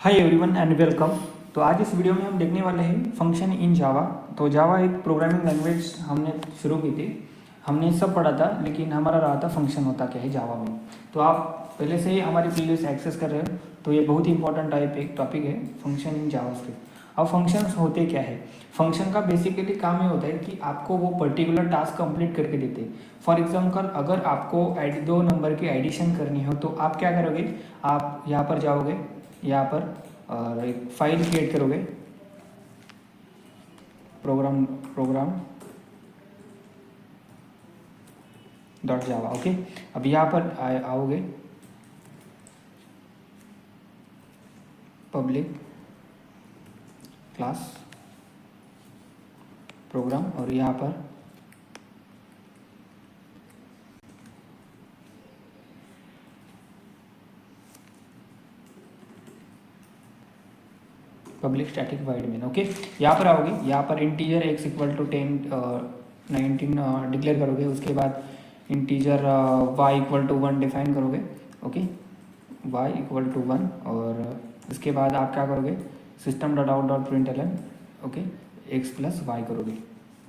Hi everyone and welcome. तो आज इस वीडियो में हम देखने वाले हैं फंक्शन इन जावा। तो जावा एक प्रोग्रामिंग लैंग्वेज हमने शुरू की थी, हमने सब पढ़ा था, लेकिन हमारा रहा था फंक्शन होता क्या है जावा में। तो आप पहले से ही हमारी प्लेलिस्ट एक्सेस कर रहे हो, तो ये बहुत ही इंपॉर्टेंट एक टॉपिक है फंक्शन इन जावास्क्रिप्ट। अब फंक्शंस होते क्या है? फंक्शन का बेसिकली काम ये होता है कि आपको वो पर्टिकुलर टास्क कंप्लीट करके देते हैं। फॉर एग्जाम्पल अगर आपको दो नंबर की एडिशन करनी हो तो आप क्या करोगे? आप यहाँ पर जाओगे, यहाँ पर और एक फाइल क्रिएट करोगे, program program dot Java. Okay, अब यहाँ पर आओगे, पब्लिक क्लास प्रोग्राम, और यहाँ पर public static void main. Okay, यहाँ पर आओगे, यहाँ पर integer x equal to 19 declare करोगे। उसके बाद integer y equal to 1 define करोगे। ओके, वाई इक्वल टू 1, और इसके बाद आप क्या करोगे? System dot out dot print l n, okay, x plus y करोगे।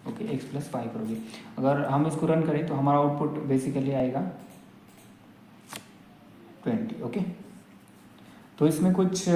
ओके, एक्स प्लस वाई करोगे। अगर हम इसको रन करें तो हमारा आउटपुट बेसिकली आएगा 20। ओके, तो इसमें कुछ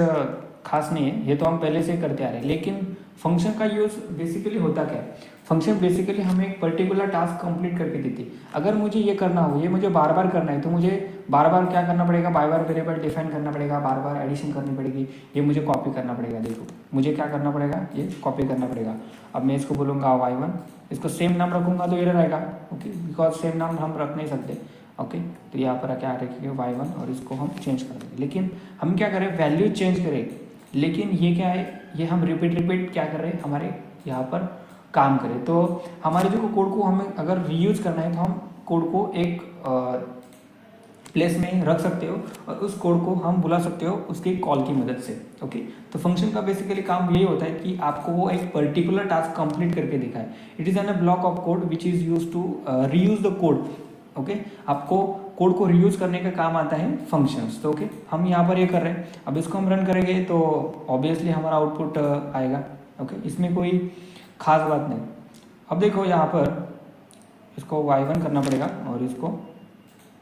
खास नहीं है, ये तो हम पहले से करते आ रहे हैं। लेकिन फंक्शन का यूज़ बेसिकली होता क्या है? फंक्शन बेसिकली हमें एक पर्टिकुलर टास्क कंप्लीट करके देती है। अगर मुझे ये करना हो, ये मुझे बार बार करना है, तो मुझे बार बार क्या करना पड़ेगा? बार बार वेरिएबल डिफाइन करना पड़ेगा, बार बार एडिशन करनी पड़ेगी, ये मुझे कॉपी करना पड़ेगा। देखो मुझे क्या करना पड़ेगा, ये कॉपी करना पड़ेगा। अब मैं इसको बोलूँगा y1, इसको सेम नाम रखूँगा तो एरर आएगा। ओके, बिकॉज सेम नाम हम रख नहीं सकते। ओके, तो यहाँ पर क्या रखेंगे y1, और इसको हम चेंज कर देंगे। लेकिन हम क्या करें? वैल्यू चेंज करें, लेकिन ये क्या है? ये हम रिपीट क्या कर रहे हैं? हमारे यहाँ पर काम करें। तो हमारे जो कोड को हमें अगर रीयूज करना है तो हम कोड को एक प्लेस में रख सकते हो, और उस कोड को हम बुला सकते हो उसके कॉल की मदद से। ओके, तो फंक्शन का बेसिकली काम यही होता है कि आपको वो एक पर्टिकुलर टास्क कंप्लीट करके दिखाए। It is an a block of code which is use to reuse the code. Okay, आपको कोड को रीयूज करने का काम आता है फंक्शंस। तो ओके, हम यहाँ पर ये कर रहे हैं। अब इसको हम रन करेंगे तो ऑब्वियसली हमारा आउटपुट आएगा। ओके, इसमें कोई खास बात नहीं। अब देखो यहाँ पर इसको y1 करना पड़ेगा, और इसको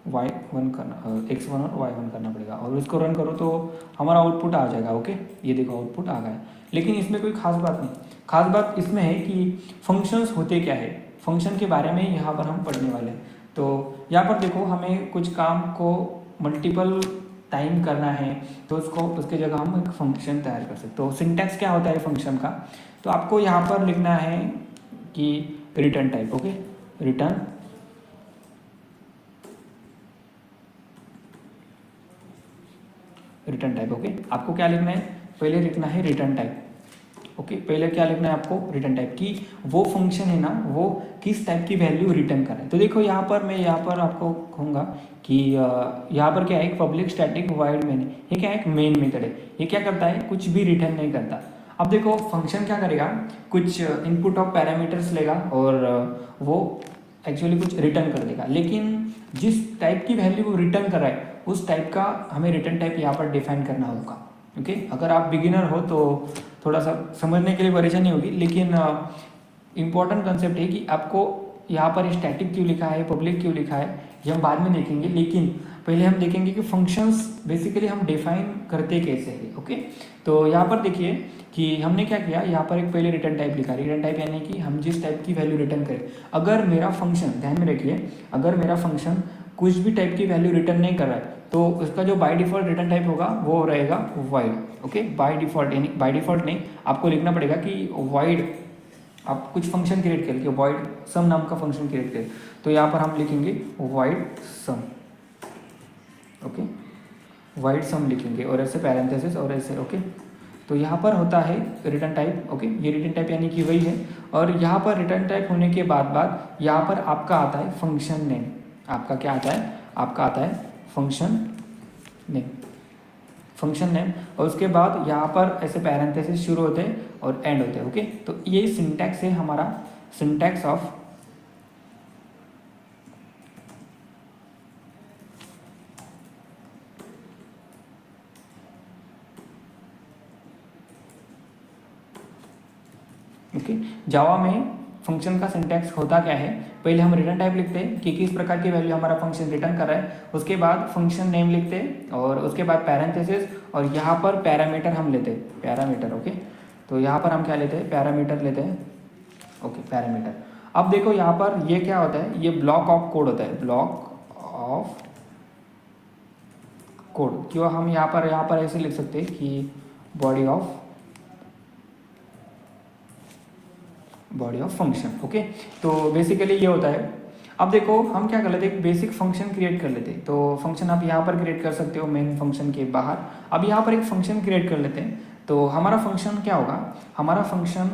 y1 करना, x1 और y1 करना पड़ेगा, और इसको रन करो तो हमारा आउटपुट आ जाएगा। ओके, ये देखो आउटपुट आ गया। लेकिन इसमें कोई खास बात नहीं। खास बात इसमें है कि फंक्शंस होते क्या है, फंक्शन के बारे में यहाँ पर हम पढ़ने वाले हैं। तो यहाँ पर देखो, हमें कुछ काम को मल्टीपल टाइम करना है, तो उसको उसके जगह हम एक फंक्शन तैयार कर सकते। तो सिंटैक्स क्या होता है फंक्शन का? तो आपको यहाँ पर लिखना है कि return type. Okay, return return type. Okay, आपको क्या लिखना है? पहले लिखना है रिटर्न टाइप। ओके, पहले क्या लिखना है आपको? रिटर्न टाइप, की वो फंक्शन है ना, वो किस टाइप की वैल्यू रिटर्न कर रहा है। तो देखो यहाँ पर मैं यहाँ पर आपको कहूँगा कि यहाँ पर क्या है? एक पब्लिक स्टैटिक वॉइड मेन। ये क्या है? एक मेन मेथड है। ये क्या करता है? कुछ भी रिटर्न नहीं करता। अब देखो फंक्शन क्या करेगा? कुछ इनपुट ऑफ पैरामीटर्स लेगा, और वो एक्चुअली कुछ रिटर्न कर देगा। लेकिन जिस टाइप की वैल्यू वो रिटर्न कर रहा है, उस टाइप का हमें रिटर्न टाइप यहाँ पर डिफाइन करना होगा। ओके, अगर आप बिगिनर हो तो थोड़ा सा समझने के लिए परेशानी होगी, लेकिन इम्पॉर्टेंट कंसेप्ट है कि आपको यहाँ पर स्टैटिक क्यों लिखा है, पब्लिक क्यों लिखा है, ये हम बाद में देखेंगे। लेकिन पहले हम देखेंगे कि फंक्शंस बेसिकली हम डिफाइन करते कैसे हैं। ओके, तो यहाँ पर देखिए कि हमने क्या किया, यहाँ पर एक पहले रिटर्न टाइप लिखा। रिटर्न टाइप यानी कि हम जिस टाइप की वैल्यू रिटर्न करें। अगर मेरा फंक्शन, ध्यान में रखिए, अगर मेरा फंक्शन कुछ भी टाइप की वैल्यू रिटर्न नहीं कर रहा है, तो उसका जो बाय डिफॉल्ट रिटर्न टाइप होगा वो रहेगा वाइड। ओके, बाय डिफॉल्ट, यानी बाय डिफॉल्ट नहीं, आपको लिखना पड़ेगा कि वाइड। आप कुछ फंक्शन क्रिएट करके वाइड सम नाम का फंक्शन क्रिएट करें, तो यहाँ पर हम लिखेंगे वाइड सम। ओके, वाइड सम लिखेंगे, और ऐसे पैरेंथेसिस और ऐसे। ओके, तो यहाँ पर होता है रिटर्न टाइप। ओके, ये रिटर्न टाइप यानी कि वही है। और यहाँ पर रिटर्न टाइप होने के बाद यहाँ पर आपका आता है फंक्शन नेम। आपका क्या आता है? आपका आता है फंक्शन नेम। फंक्शन नेम, और उसके बाद यहाँ पर ऐसे पैरेंथेसिस शुरू होते हैं और एंड होते हैं। ओके, तो ये सिंटैक्स है हमारा, सिंटैक्स ऑफ ओके, जावा में फंक्शन का सिंटैक्स होता क्या है, पहले हम रिटर्न टाइप लिखते हैं कि किस प्रकार की वैल्यू हमारा फंक्शन रिटर्न कर रहा है, उसके बाद फंक्शन नेम लिखते हैं और उसके बाद पैरेंथेसिस और यहाँ पर पैरामीटर हम लेते हैं, पैरामीटर। ओके, तो यहाँ पर हम क्या लेते हैं, पैरामीटर लेते हैं। Okay, parameter. अब देखो यहाँ पर ये क्या होता है, ये ब्लॉक ऑफ कोड होता है, ब्लॉक ऑफ कोड। क्यों हम यहाँ पर ऐसे लिख सकते हैं कि बॉडी ऑफ फंक्शन। ओके, तो बेसिकली ये होता है। अब देखो हम क्या कर लेते हैं, एक बेसिक फंक्शन क्रिएट कर लेते हैं। तो फंक्शन आप यहाँ पर क्रिएट कर सकते हो मेन फंक्शन के बाहर। अब यहाँ पर एक फंक्शन क्रिएट कर लेते हैं। तो हमारा फंक्शन क्या होगा, हमारा फंक्शन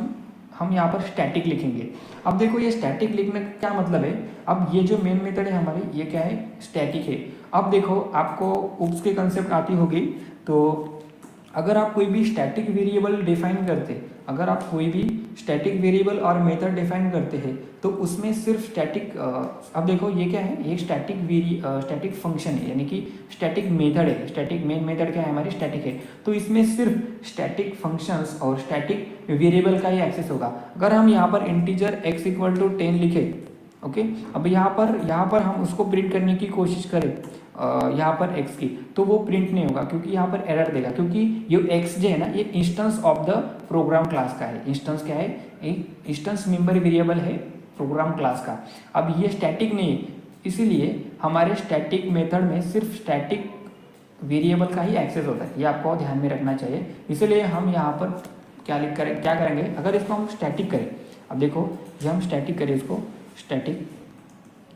हम यहाँ पर स्टैटिक लिखेंगे। अब देखो ये स्टैटिक लिखने का क्या मतलब है, अब ये जो मेन मेथड है हमारी, ये क्या है, स्टैटिक है। अब देखो आपको उप्स के कंसेप्ट आती होगी, तो अगर आप कोई भी स्टैटिक वेरिएबल डिफाइन करते, अगर आप कोई भी स्टैटिक वेरिएबल और मेथड डिफाइन करते हैं तो उसमें सिर्फ स्टैटिक, अब देखो ये क्या है, ये स्टैटिक फंक्शन है, यानी कि स्टैटिक मेथड है। स्टैटिक मेन मेथड क्या है हमारी, स्टैटिक है। तो इसमें सिर्फ स्टैटिक फंक्शंस और स्टैटिक वेरिएबल का ही एक्सेस होगा। अगर हम यहाँ पर इंटीजर x = 10 लिखे, ओके, अब यहाँ पर हम उसको प्रिंट करने की कोशिश करें यहाँ पर x की, तो वो प्रिंट नहीं होगा क्योंकि यहाँ पर एरर देगा, क्योंकि ये x जो है ना, ये instance of the program class का है। इंस्टेंस क्या है, इंस्टेंस मेंबर वेरिएबल है प्रोग्राम क्लास का। अब ये स्टैटिक नहीं है, इसीलिए हमारे स्टैटिक मेथड में सिर्फ स्टैटिक वेरिएबल का ही एक्सेस होता है, ये आपको ध्यान में रखना चाहिए। इसलिए हम यहाँ पर क्या करेंगे, अगर इसको हम स्टैटिक करें, अब देखो ये हम स्टैटिक करें, इसको स्टैटिक,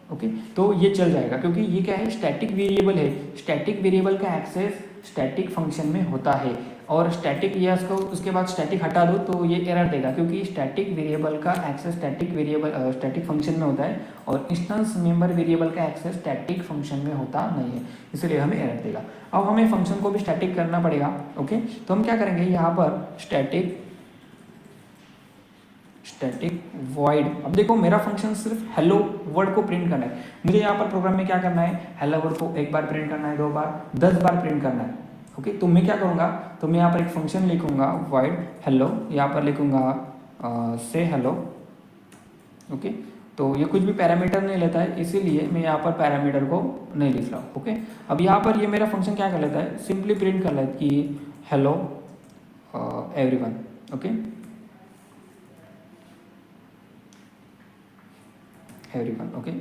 ओके, तो ये चल जाएगा क्योंकि ये क्या है, स्टैटिक वेरिएबल है। स्टैटिक वेरिएबल का एक्सेस स्टैटिक फंक्शन में होता है, और स्टैटिक ये उसको उसके बाद स्टैटिक हटा दो तो ये एरर देगा, क्योंकि स्टैटिक वेरिएबल का एक्सेस स्टैटिक फंक्शन में होता है और इंस्टेंस मेंबर वेरिएबल का एक्सेस स्टैटिक फंक्शन में होता नहीं है, इसलिए हमें एरर देगा। अब हमें फंक्शन को भी स्टैटिक करना पड़ेगा। ओके, तो हम क्या करेंगे, यहाँ पर स्टैटिक वॉइड। अब देखो मेरा फंक्शन सिर्फ हेलो वर्ड को प्रिंट करना है। मुझे यहाँ पर प्रोग्राम में क्या करना है, हेलो वर्ड को एक बार प्रिंट करना है, 2 बार, 10 बार प्रिंट करना है। ओके, तो मैं क्या करूँगा, तो मैं यहाँ पर एक फंक्शन लिखूंगा वॉइड हेलो, यहाँ पर लिखूंगा से हेलो। ओके, तो ये कुछ भी पैरामीटर नहीं लेता है, इसीलिए मैं यहाँ पर पैरामीटर को नहीं लिख रहा हूँ। ओके, अब यहाँ पर ये मेरा फंक्शन क्या कर लेता है, सिंपली प्रिंट कर लेता है कि hello everyone. Okay, everyone. Okay,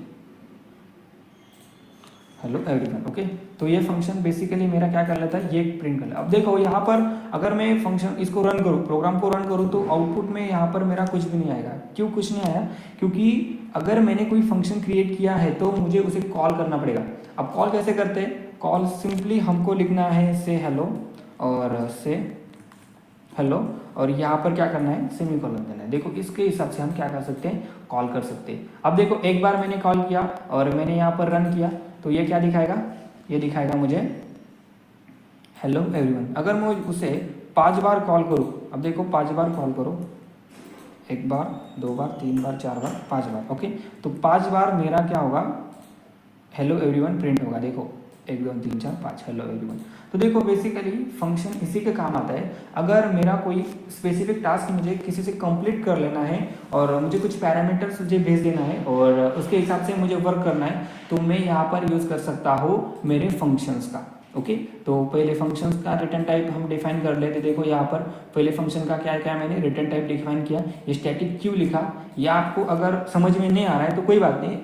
hello everyone. Okay, तो ये फंक्शन बेसिकली मेरा क्या कर लेता है, ये प्रिंट कर लेता है। अब देखो यहाँ पर अगर मैं फंक्शन इसको रन करूँ, प्रोग्राम को रन करूँ, तो आउटपुट में यहाँ पर मेरा कुछ भी नहीं आएगा। क्यों कुछ नहीं आया, क्योंकि अगर मैंने कोई फंक्शन क्रिएट किया है तो मुझे उसे कॉल करना पड़ेगा। अब कॉल कैसे करते हैं, कॉल सिंपली हमको लिखना है से हेलो और से हेलो, और यहाँ पर क्या करना है, सेमीकोलन देना है। देखो इसके हिसाब से हम क्या कर सकते हैं, कॉल कर सकते हैं। अब देखो एक बार मैंने कॉल किया और मैंने यहाँ पर रन किया, तो ये क्या दिखाएगा, ये दिखाएगा मुझे हेलो एवरीवन। अगर मैं उसे 5 बार कॉल करूँ, अब देखो 5 बार कॉल करो, 1 बार, 2 बार, 3 बार, 4 बार, 5 बार। ओके, तो 5 बार मेरा क्या होगा, हेलो एवरीवन प्रिंट होगा। देखो 1 2 3 4 5 हेलो एवरीवन। तो देखो बेसिकली फंक्शन इसी के काम आता है। अगर मेरा कोई स्पेसिफिक टास्क मुझे किसी से कंप्लीट कर लेना है और मुझे कुछ पैरामीटर्स मुझे भेज देना है और उसके हिसाब से मुझे वर्क करना है, तो मैं यहाँ पर यूज़ कर सकता हूँ मेरे फंक्शंस का। ओके, तो पहले फंक्शंस का रिटर्न टाइप हम डिफाइन कर लेते। देखो यहाँ पर पहले फंक्शन का क्या क्या मैंने रिटर्न टाइप डिफाइन किया, ये स्टैटिक क्यों लिखा, या आपको अगर समझ में नहीं आ रहा है तो कोई बात नहीं,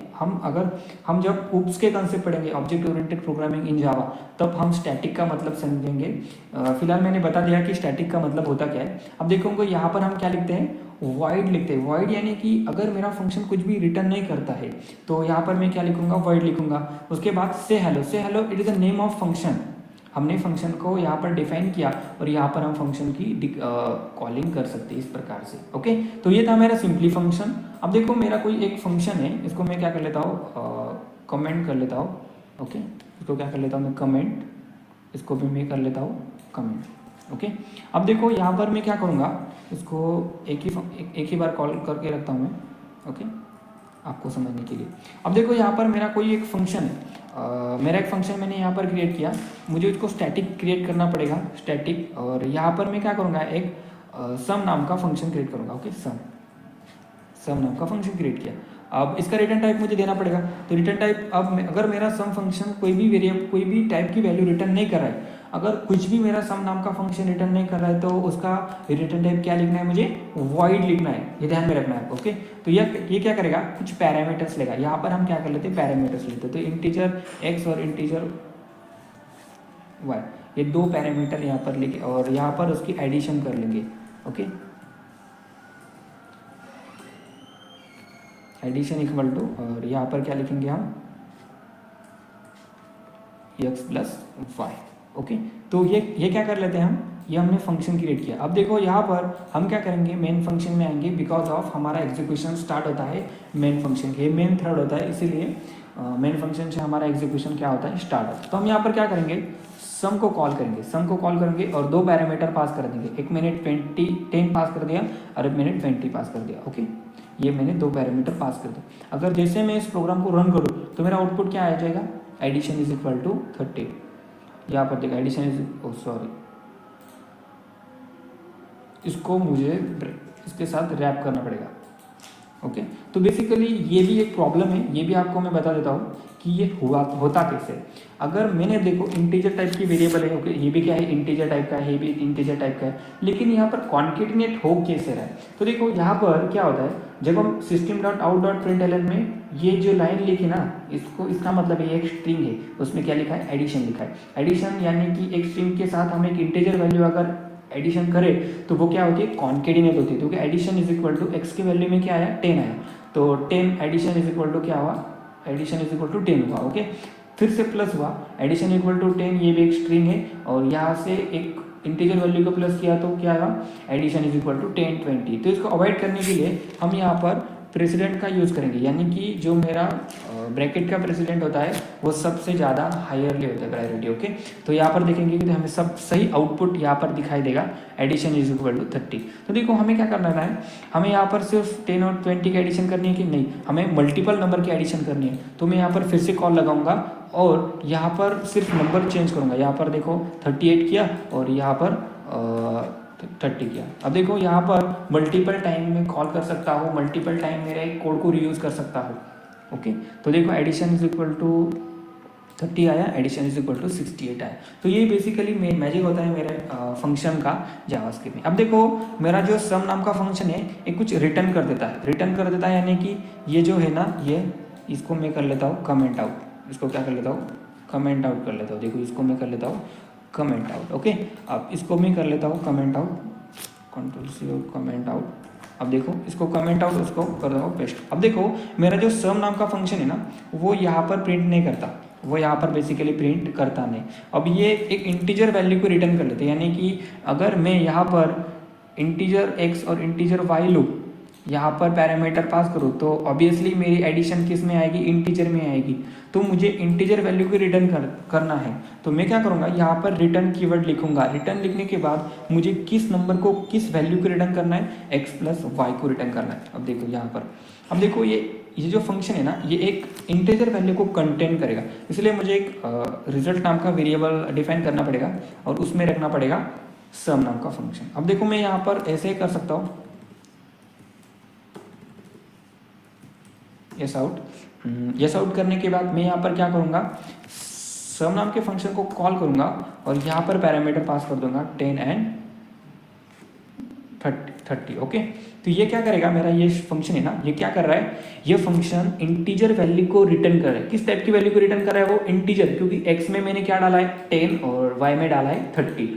हम जब उप्स के कंसेप्ट पढ़ेंगे, ऑब्जेक्ट ओरिएंटेड प्रोग्रामिंग इन जावा, तब हम स्टैटिक का मतलब समझेंगे। फिलहाल मैंने बता दिया कि स्टैटिक का मतलब होता क्या है। अब देखोगे यहाँ पर हम क्या लिखते हैं, वॉइड लिखते हैं। वॉइड यानी कि अगर मेरा फंक्शन कुछ भी रिटर्न नहीं करता है तो यहाँ पर मैं क्या लिखूंगा, वॉइड लिखूंगा। उसके बाद से hello it is the name of function. हमने फंक्शन को यहाँ पर डिफाइन किया और यहाँ पर हम फंक्शन की कॉलिंग कर सकते हैं इस प्रकार से। ओके, तो ये था मेरा सिंपली फंक्शन। अब देखो मेरा कोई एक फंक्शन है, इसको मैं क्या कर लेता हूँ, कमेंट कर लेता हूँ। ओके, इसको क्या कर लेता हूँ मैं, कमेंट, इसको भी मैं कर लेता हूँ कमेंट। ओके, अब देखो यहाँ पर मैं क्या करूँगा, इसको एक ही बार कॉल करके रखता हूँ मैं। ओके, आपको समझने के लिए। अब देखो यहाँ पर मेरा कोई एक फंक्शन है, मेरा एक फंक्शन मैंने यहाँ पर क्रिएट किया, मुझे उसको स्टैटिक क्रिएट करना पड़ेगा, स्टैटिक। और यहाँ पर मैं क्या करूँगा, एक सम नाम का फंक्शन क्रिएट करूँगा। ओके, सम, सम नाम का फंक्शन क्रिएट किया। अब इसका रिटर्न टाइप मुझे देना पड़ेगा। तो रिटर्न टाइप अब अगर मेरा सम फंक्शन कोई भी वेरिएबल कोई भी टाइप की वैल्यू रिटर्न नहीं कर रहा है, अगर कुछ भी मेरा सम नाम का फंक्शन रिटर्न नहीं कर रहा है, तो उसका रिटर्न टाइप क्या लिखना है, मुझे वॉइड लिखना है। ये ध्यान में रखना है। ओके, तो ये क्या करेगा, कुछ पैरामीटर्स लेगा। यहाँ पर हम क्या कर लेते हैं, पैरामीटर्स लेते हैं। तो इंटीजर एक्स और इंटीजर वाई, ये दो पैरामीटर यहाँ पर लेके और यहाँ पर उसकी एडिशन कर लेंगे। ओके, एडिशन इक्वल टू, और यहाँ पर क्या लिखेंगे हम, एक्स प्लस वाई। ओके, तो ये क्या कर लेते हैं हम, ये हमने फंक्शन क्रिएट किया। अब देखो यहाँ पर हम क्या करेंगे, मेन फंक्शन में आएंगे। बिकॉज ऑफ हमारा एग्जीक्यूशन स्टार्ट होता है मेन फंक्शन के, मेन थ्रेड होता है, इसीलिए मेन फंक्शन से हमारा एग्जीक्यूशन क्या होता है, स्टार्ट होता है। तो हम यहाँ पर क्या करेंगे, सम को कॉल करेंगे, सम को कॉल करेंगे और दो पैरामीटर पास कर देंगे। एक मैंने 10 पास कर दिया और एक मैंने 20 पास कर दिया। ओके, ये मैंने दो पैरामीटर पास कर दिया। अगर जैसे मैं इस प्रोग्राम को रन करूँ तो मेरा आउटपुट क्या आ जाएगा, एडिशन इज इक्वल टू 30। यहाँ पर देखो एडिशन इज सॉरी, इसको मुझे इसके साथ रैप करना पड़ेगा। ओके, तो बेसिकली ये भी एक प्रॉब्लम है, ये भी आपको मैं बता देता हूँ कि ये होता कैसे। अगर मैंने देखो इंटीजर टाइप की वेरिएबल है, ओके, ये भी क्या है, इंटीजर टाइप का है, ये भी इंटीजर टाइप का है, लेकिन यहाँ पर कॉन्केटिनेट हो कैसे रहा है। तो देखो यहाँ पर क्या होता है, जब हम system dot out dot println में ये जो लाइन लिखी ना, इसको इसका मतलब ये एक स्ट्रिंग है, उसमें क्या लिखा है, एडिशन लिखा है। एडिशन यानी कि एक स्ट्रिंग के साथ हम एक इंटीजर वैल्यू अगर एडिशन करें तो वो क्या होती है, कॉन्केटिनेट होती है। क्योंकि addition is equal to x की वैल्यू में क्या आया, 10 आया, तो 10 एडिशन इज इक्वल टू क्या हुआ, एडिशन इज इक्वल टू 10 हुआ। ओके, फिर से प्लस हुआ, एडिशन इक्वल टू 10, ये भी एक स्ट्रिंग है, और यहाँ से एक इंटीजर वैल्यू को प्लस किया तो क्या आया, एडिशन इज इक्वल टू 10 20। तो इसको अवॉइड करने के लिए हम यहाँ पर प्रेसिडेंट का यूज़ करेंगे, यानी कि जो मेरा ब्रैकेट का प्रेसिडेंट होता है वो सबसे ज़्यादा हायरली होता है प्रायोरिटी। ओके, तो यहाँ पर देखेंगे कि हमें सब सही आउटपुट यहाँ पर दिखाई देगा, एडिशन इज इक्वल टू 30। तो देखो हमें क्या करना है, हमें यहाँ पर सिर्फ 10 और 20 की एडिशन करनी है कि नहीं, हमें मल्टीपल नंबर की एडिशन करनी है। तो मैं यहाँ पर फिर से कॉल लगाऊंगा और यहाँ पर सिर्फ नंबर चेंज करूँगा। यहाँ पर देखो 38 किया और यहाँ पर 30 किया। अब देखो यहाँ पर मल्टीपल टाइम में कॉल कर सकता हूँ, मल्टीपल टाइम मेरे एक कोड को रीयूज़ कर सकता हूँ। ओके, तो देखो एडिशन इज इक्वल टू 30 आया, एडिशन इज इक्वल टू 68 आया। तो ये बेसिकली मैजिक होता है मेरे फंक्शन का जावास्क्रिप्ट में। अब देखो मेरा जो सम नाम का फंक्शन है ये कुछ रिटर्न कर देता है, रिटर्न कर देता है यानी कि ये जो है ना, ये इसको मैं कर लेता हूँ कमेंट आउट, इसको क्या कर लेता हूँ, कमेंट आउट कर लेता हूँ। देखो इसको मैं कर लेता हूँ कमेंट आउट। ओके, अब इसको मैं कर लेता हूँ कमेंट आउट, कंट्रोल सी और कमेंट आउट। अब देखो इसको कमेंट आउट, उसको कर दूँगा पेस्ट। अब देखो मेरा जो सम नाम का फंक्शन है ना, वो यहाँ पर प्रिंट नहीं करता, वो यहाँ पर बेसिकली प्रिंट करता नहीं। अब ये एक इंटीजर वैल्यू को रिटर्न कर लेते हैं, यानी कि अगर मैं यहाँ पर इंटीजर एक्स और इंटीजर वाई लूँ, यहाँ पर पैरामीटर पास करूँ, तो ऑब्वियसली मेरी एडिशन किस में आएगी, इंटीजर में आएगी। तो मुझे इंटीजर वैल्यू को रिटर्न करना है, तो मैं क्या करूँगा, यहाँ पर रिटर्न कीवर्ड लिखूंगा। रिटर्न लिखने के बाद मुझे किस नंबर को, किस वैल्यू को रिटर्न करना है, एक्स प्लस वाई को रिटर्न करना है। अब देखो यहाँ पर, अब देखो ये जो फंक्शन है ना, ये एक इंटीजर वैल्यू को कंटेन करेगा, इसलिए मुझे एक रिजल्ट नाम का वेरिएबल डिफाइन करना पड़ेगा और उसमें रखना पड़ेगा सम नाम का फंक्शन। अब देखो मैं यहाँ पर ऐसे ही कर सकता हूँ, यस आउट करने के बाद मैं यहाँ पर क्या करूँगा, सम नाम के फंक्शन को कॉल करूँगा और यहाँ पर पैरामीटर पास कर दूंगा 10 एंड 30। ओके, तो ये क्या करेगा, मेरा ये फंक्शन है ना, ये क्या कर रहा है, ये फंक्शन इंटीजर वैल्यू को रिटर्न कर रहा है। किस टाइप की वैल्यू को रिटर्न कर रहा है, वो इंटीजर, क्योंकि x में मैंने क्या डाला है 10 और y में डाला है 30।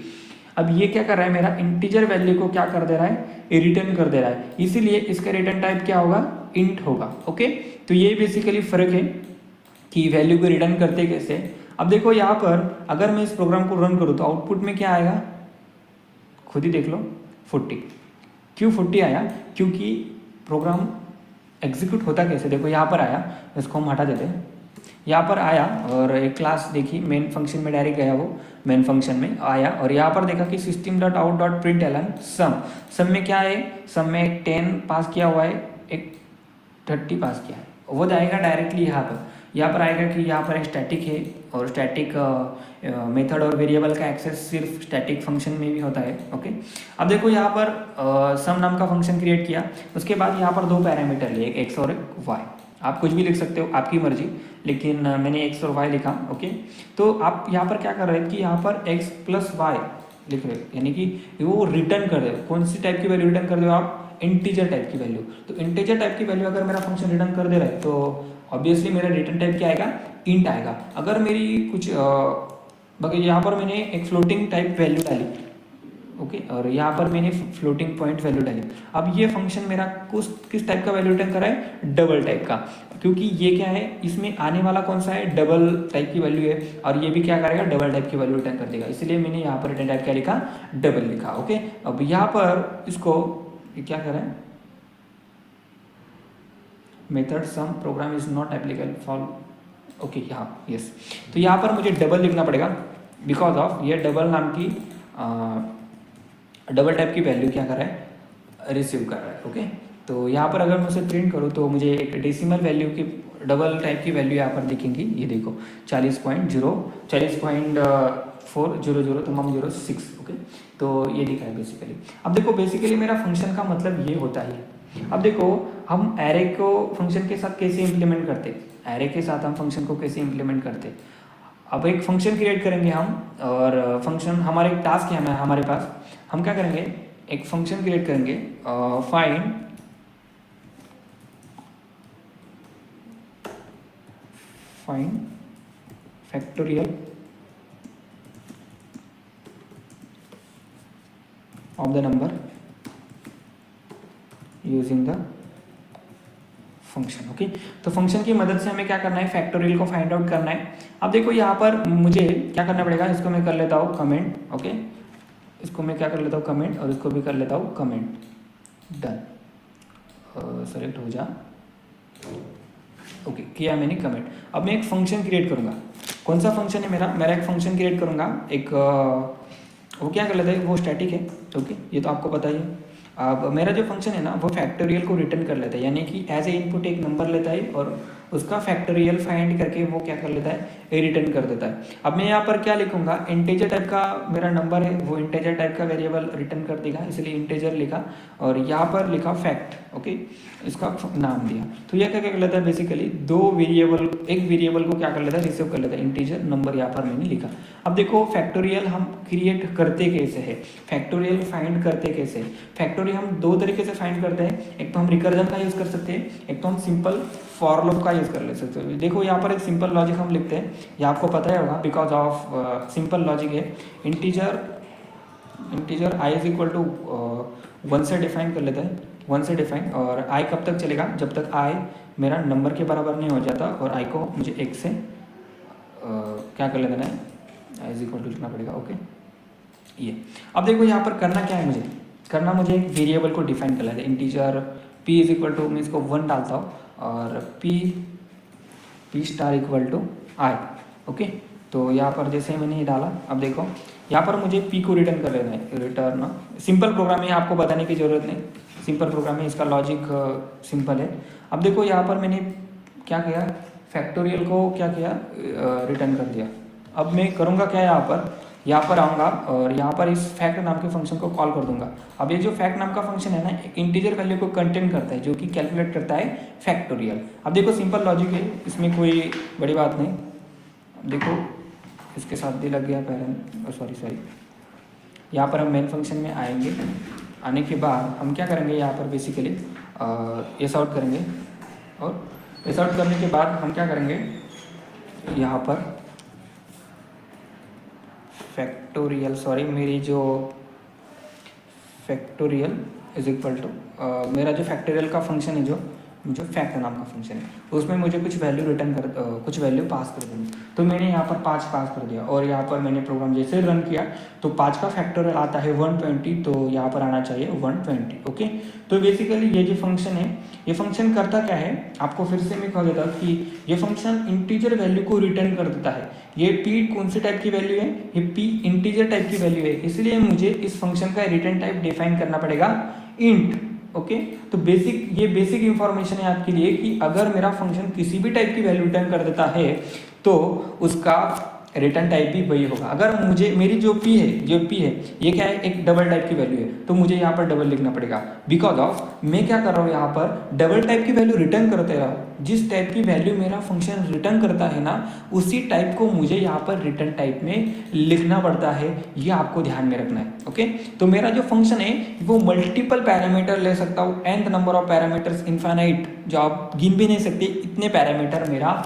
अब ये क्या कर रहा है, मेरा इंटीजर वैल्यू को क्या कर दे रहा है, रिटर्न कर दे रहा है, इसीलिए इसका रिटर्न टाइप क्या होगा, इंट होगा। ओके, तो ये बेसिकली फर्क है कि वैल्यू को रिटर्न करते कैसे। अब देखो यहाँ पर अगर मैं इस प्रोग्राम को रन करूँ तो आउटपुट में क्या आएगा, खुद ही देख लो 40। क्यों 40 आया, क्योंकि प्रोग्राम एग्जीक्यूट होता कैसे, देखो यहाँ पर आया, इसको हम हटा देते हैं, यहाँ पर आया और एक क्लास देखी, मेन फंक्शन में डायरेक्ट गया, वो मेन फंक्शन में आया और यहाँ पर देखा कि system dot out dot println sum में क्या है, सम में 10 पास किया हुआ है, एक 30 पास किया है, वो जाएगा डायरेक्टली यहाँ पर। यहाँ पर आएगा कि यहाँ पर स्टैटिक है और स्टैटिक मेथड और वेरिएबल का एक्सेस सिर्फ स्टैटिक फंक्शन में भी होता है। ओके, अब देखो यहाँ पर सम नाम का फंक्शन क्रिएट किया, उसके बाद यहाँ पर दो पैरामीटर लिए, एक एक्स और एक वाई। आप कुछ भी लिख सकते हो, आपकी मर्जी, लेकिन मैंने एक्स और वाई लिखा। ओके, तो आप यहाँ पर क्या कर रहे हैं कि यहाँ पर एक्स प्लस वाई लिख रहे हो, यानी कि वो रिटर्न कर रहे हो। कौन सी टाइप की वैल्यू रिटर्न कर रहे हो आप? इंटीजर टाइप की वैल्यू। तो इंटीजर टाइप की वैल्यू अगर मेरा फंक्शन रिटर्न कर दे रहा है तो ऑब्वियसली मेरा रिटर्न टाइप क्या आएगा? इंट आएगा। अगर मेरी कुछ यहाँ पर मैंने एक फ्लोटिंग टाइप वैल्यू डाली, ओके, और यहाँ पर मैंने फ्लोटिंग पॉइंट वैल्यू डाली। अब ये फंक्शन मेरा किस टाइप का वैल्यू रिटर्न कर रहा है? डबल टाइप का, क्योंकि ये क्या है, इसमें आने वाला कौन सा है? डबल टाइप की वैल्यू है, और ये भी क्या करेगा? डबल टाइप की वैल्यू रिटर्न कर देगा। इसलिए मैंने यहाँ पर रिटर्न टाइप क्या लिखा? डबल लिखा। ओके, अब यहाँ पर इसको क्या करें? Method sum program is not applicable for, okay, यहाँ यस। तो यहाँ पर मुझे डबल लिखना पड़ेगा बिकॉज ऑफ ये डबल नाम की डबल टाइप की वैल्यू क्या कर रहा है? रिसीव कर रहा है। ओके, तो यहाँ पर अगर मैं उसे प्रिंट करूँ तो मुझे एक डेसिमल वैल्यू की डबल टाइप की वैल्यू यहाँ पर दिखेंगी। ये देखो 40.40006। ओके, तो ये दिखा है बेसिकली। अब देखो बेसिकली मेरा फंक्शन का मतलब ये होता है। अब देखो हम एरे को फंक्शन के साथ कैसे इम्प्लीमेंट करते, एरे के साथ हम फंक्शन को कैसे इम्प्लीमेंट करते। अब एक फंक्शन क्रिएट करेंगे हम, और फंक्शन हमारा एक टास्क है हमारे पास। हम क्या करेंगे? एक फंक्शन क्रिएट करेंगे, find factorial of the number using the function. Okay, तो फंक्शन की मदद से हमें क्या करना है? फैक्टोरियल को फाइंड आउट करना है। अब देखो यहाँ पर मुझे क्या करना पड़ेगा? इसको मैं कर लेता हूँ कमेंट। ओके, इसको मैं क्या कर लेता हूँ? कमेंट, और इसको भी कर लेता हूँ कमेंट। डन, सेलेक्ट हो जा। ओके, किया मैंने कमेंट। अब मैं एक फंक्शन क्रिएट करूँगा। कौन सा फंक्शन है मेरा एक फंक्शन क्रिएट करूँगा। एक वो क्या कर लेता है? वो स्टैटिक है। ओके, ये तो आपको पता ही है। अब मेरा जो फंक्शन है ना, वो फैक्टोरियल को रिटर्न कर लेता है, यानी कि एज ए इनपुट एक नंबर लेता है और उसका फैक्टोरियल फाइंड करके वो क्या कर लेता है? ए रिटर्न कर देता है। अब मैं यहाँ पर क्या लिखूंगा? इंटीजर टाइप का मेरा नंबर है, वो इंटीजर टाइप का वेरिएबल रिटर्न कर देगा, इसलिए इंटीजर लिखा, और यहाँ पर लिखा फैक्ट। ओके, इसका नाम दिया। तो यह क्या कर लेता है? बेसिकली एक वेरिएबल को क्या कर लेता है? रिसीव कर लेता है, इंटीजर नंबर यहाँ पर मैंने लिखा। अब देखो फैक्टोरियल हम क्रिएट करते कैसे है, फैक्टोरियल फाइंड करते कैसे है। फैक्टोरियल हम दो तरीके से फाइंड करते हैं, एक तो हम रिकर्जन का यूज़ कर सकते हैं, एक तो हम सिंपल फॉर लूप का यूज़ कर ले सकते हो। देखो यहाँ पर एक सिंपल लॉजिक हम लिखते हैं, ये आपको पता ही होगा, बिकॉज ऑफ सिंपल लॉजिक है। Integer i is equal to 1 से डिफाइन कर लेते हैं, 1 से डिफाइन, और आई कब तक चलेगा? जब तक आई मेरा नंबर के बराबर नहीं हो जाता, और आई को मुझे 1 से क्या कर लेना है? आई इज इक्वल टू लिखना पड़ेगा। ओके, ये अब देखो यहाँ पर करना क्या है? मुझे एक वेरिएबल को डिफाइन कर लेते हैं। Integer p is equal to, मैं इसको 1 डालता हूँ, और p star equal to i. Okay, तो यहाँ पर जैसे मैंने ये डाला, अब देखो यहाँ पर मुझे p को रिटर्न कर लेना है। रिटर्न सिंपल प्रोग्राम है, आपको बताने की ज़रूरत नहीं, सिंपल प्रोग्राम है, इसका लॉजिक सिंपल है। अब देखो यहाँ पर मैंने क्या किया? फैक्टोरियल को क्या किया? रिटर्न कर दिया। अब मैं करूँगा क्या? यहाँ पर आऊँगा और यहाँ पर इस फैक्ट नाम के फंक्शन को कॉल कर दूंगा। अब ये जो फैक्ट नाम का फंक्शन है ना, एक इंटीजर वैल्यू को कंटेन करता है, जो कि कैलकुलेट करता है फैक्टोरियल। अब देखो सिंपल लॉजिक है, इसमें कोई बड़ी बात नहीं। देखो इसके साथ भी लग गया पैरेंट, सॉरी। यहाँ पर हम मेन फंक्शन में आएंगे, आने के बाद हम क्या करेंगे? यहाँ पर बेसिकली एस आउट करेंगे, और एस आउट करने के बाद हम क्या करेंगे? यहाँ पर फैक्टोरियल, मेरी जो फैक्टोरियल इज इक्वल टू मेरा जो फैक्टोरियल का फंक्शन है, जो फैक्ट नाम का फंक्शन है, उसमें मुझे कुछ वैल्यू कुछ वैल्यू पास कर देनी। तो मैंने यहाँ पर 5 पास कर दिया, और यहाँ पर मैंने प्रोग्राम जैसे रन किया तो 5 का फैक्टोरियल आता है 120, तो यहाँ पर आना चाहिए 120। ओके, तो बेसिकली ये जो फंक्शन है, ये फंक्शन करता क्या है? आपको फिर से मैं कह देता हूँ कि ये फंक्शन इंटीजर वैल्यू को रिटर्न कर देता है। ये p कौन सी टाइप की वैल्यू है? ये p इंटीजर टाइप की वैल्यू है, इसलिए मुझे इस फंक्शन का रिटर्न टाइप डिफाइन करना पड़ेगा इंट। ओके। तो ये बेसिक इंफॉर्मेशन है आपके लिए कि अगर मेरा फंक्शन किसी भी टाइप की वैल्यू रिटर्न कर देता है तो उसका रिटर्न टाइप भी वही होगा। अगर मुझे मेरी जो p है ये क्या है, एक डबल टाइप की वैल्यू है, तो मुझे यहाँ पर डबल लिखना पड़ेगा, बिकॉज ऑफ मैं क्या कर रहा हूँ यहाँ पर डबल टाइप की वैल्यू रिटर्न करते रहा हूँ। जिस टाइप की वैल्यू मेरा फंक्शन रिटर्न करता है ना, उसी टाइप को मुझे यहाँ पर रिटर्न टाइप में लिखना पड़ता है, ये आपको ध्यान में रखना है। ओके, तो मेरा जो फंक्शन है वो मल्टीपल पैरामीटर ले सकता हूँ, nth number of parameters, infinite, जो आप गिन भी नहीं सकते इतने पैरामीटर मेरा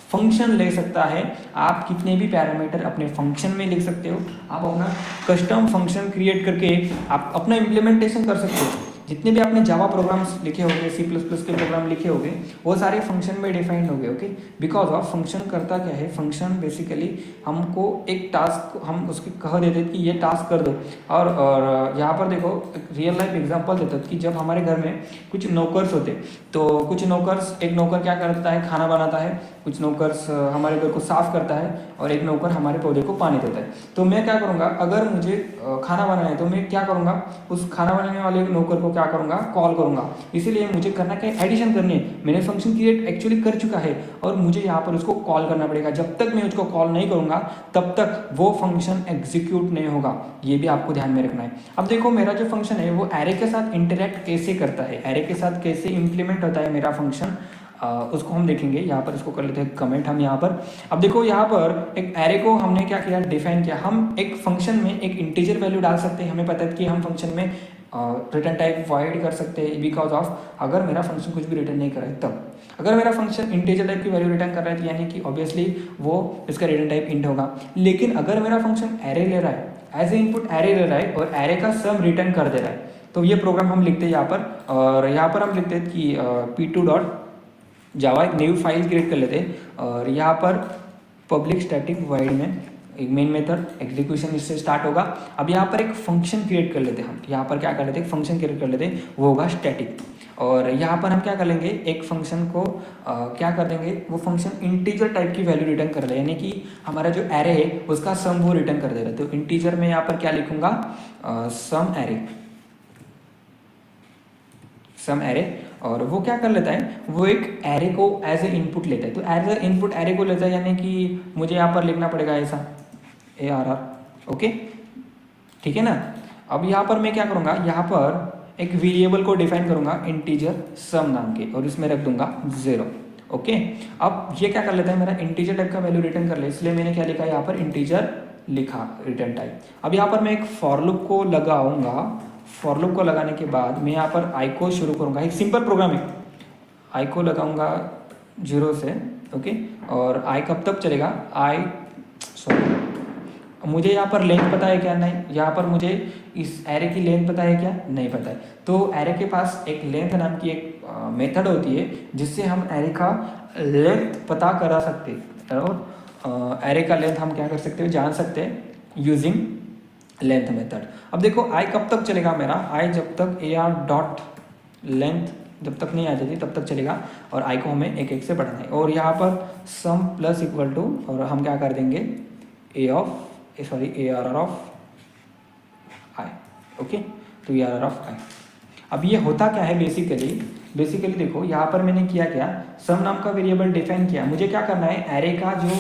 फंक्शन ले सकता है। आप कितने भी पैरामीटर अपने फंक्शन में लिख सकते हो, आप अपना कस्टम फंक्शन क्रिएट करके आप अपना इम्प्लीमेंटेशन कर सकते हो। जितने भी आपने जावा प्रोग्राम्स लिखे होंगे, C++ के प्रोग्राम लिखे होंगे, वो सारे फंक्शन में डिफाइंड हो गए। ओके, बिकॉज ऑफ फंक्शन करता क्या है, फंक्शन बेसिकली हमको एक टास्क हम उसके कह देते कि ये टास्क कर दो। और यहाँ पर देखो एक रियल लाइफ एग्जांपल देता कि जब हमारे घर में कुछ नौकर्स होते, तो कुछ नौकर्स, एक नौकर क्या करता है, खाना बनाता है, कुछ नौकर्स हमारे घर को साफ करता है, और एक नौकर हमारे पौधे को पानी देता है। तो मैं क्या करूँगा, अगर मुझे खाना बनाना है तो मैं क्या करूँगा, उस खाना बनाने वाले नौकर को क्या करूँगा, कॉल करूँगा। इसीलिए मुझे करना क्या है, एडिशन करनी है। मैंने फंक्शन क्रिएट एक्चुअली कर चुका है और मुझे यहाँ पर उसको कॉल करना पड़ेगा। जब तक मैं उसको कॉल नहीं करूँगा तब तक वो फंक्शन एग्जीक्यूट नहीं होगा, ये भी आपको ध्यान में रखना है। अब देखो मेरा जो फंक्शन है वो एरे के साथ इंटरेक्ट कैसे करता है, एरे के साथ कैसे इंप्लीमेंट होता है मेरा फंक्शन, उसको हम देखेंगे। यहाँ पर इसको कर लेते हैं कमेंट हम यहाँ पर। अब देखो यहाँ पर एक एरे को हमने क्या किया, डिफाइन किया। हम एक फंक्शन में एक इंटीजर वैल्यू डाल सकते हैं, हमें पता है कि हम फंक्शन में रिटर्न टाइप वॉइड कर सकते हैं, बिकॉज ऑफ अगर मेरा फंक्शन कुछ भी रिटर्न नहीं कर रहा है तब। अगर मेरा फंक्शन इंटीजर टाइप की वैल्यू रिटर्न कर रहा है तो यानी कि ऑब्वियसली वो इसका रिटर्न टाइप इंट होगा। लेकिन अगर मेरा फंक्शन एरे ले रहा है, एज ए इनपुट एरे ले रहा है और एरे का सम रिटर्न कर दे रहा है, तो ये प्रोग्राम हम लिखते हैं यहाँ पर। और यहाँ पर हम लिखते हैं कि p2 डॉट जावा, एक न्यू फाइल क्रिएट कर लेते हैं और यहाँ पर पब्लिक स्टैटिक वाइड में एक मेन मेथड एग्जीक्यूशन इससे स्टार्ट होगा। अब यहाँ पर एक फंक्शन क्रिएट कर लेते हैं हम, यहाँ पर क्या कर लेते हैं, एक फंक्शन क्रिएट कर लेते हैं, वो होगा स्टैटिक। और यहाँ पर हम क्या कर लेंगे, एक फंक्शन को क्या कर देंगे, वो फंक्शन इंटीजर टाइप की वैल्यू रिटर्न कर रहा है, यानी कि हमारा जो एरे है उसका सम वो रिटर्न कर दे रहा है। तो इंटीजर में यहाँ पर क्या लिखूंगा, सम एरे, और वो क्या कर लेता है, वो एक एरे को एज ए इनपुट लेता है। तो एज ए इनपुट एरे को लेता है, यानी कि मुझे यहाँ पर लिखना पड़ेगा ऐसा ARR। ओके, ठीक है ना। अब यहाँ पर मैं क्या करूँगा, यहाँ पर एक वेरिएबल को डिफाइन करूँगा इंटीजर सम नाम के, और इसमें रख दूंगा 0। ओके, अब ये क्या कर लेता है, मेरा इंटीजर टाइप का वैल्यू रिटर्न कर ले, इसलिए मैंने क्या लिखा यहाँ पर, इंटीजर लिखा रिटर्न टाइप। अब यहाँ पर मैं एक फॉर लूप को लगाऊंगा। फॉर लूप को लगाने के बाद मैं यहाँ पर आई को शुरू करूँगा, एक सिंपल प्रोग्राम है, आई को लगाऊंगा 0 से। ओके, और आई कब तक चलेगा, मुझे यहाँ पर लेंथ पता है क्या, नहीं। यहाँ पर मुझे इस एरे की लेंथ पता है क्या, नहीं पता है। तो एरे के पास एक लेंथ नाम की एक मेथड होती है जिससे हम एरे का लेंथ पता करा सकते हैं, और एरे का लेंथ हम क्या कर सकते हैं, जान सकते हैं यूजिंग लेंथ मेथड। अब देखो आई कब तक चलेगा मेरा, आई जब तक AR डॉट लेंथ जब तक नहीं आ जाती तब तक चलेगा, और आई को हमें एक एक से बढ़ाना है। और यहाँ पर सम प्लस इक्वल टू, और हम क्या कर देंगे, ARR ऑफ आई। ओके, तो ARR ऑफ आई। अब ये होता क्या है, बेसिकली देखो यहाँ पर मैंने किया क्या, सम नाम का वेरिएबल डिफाइन किया। मुझे क्या करना है, एरे का जो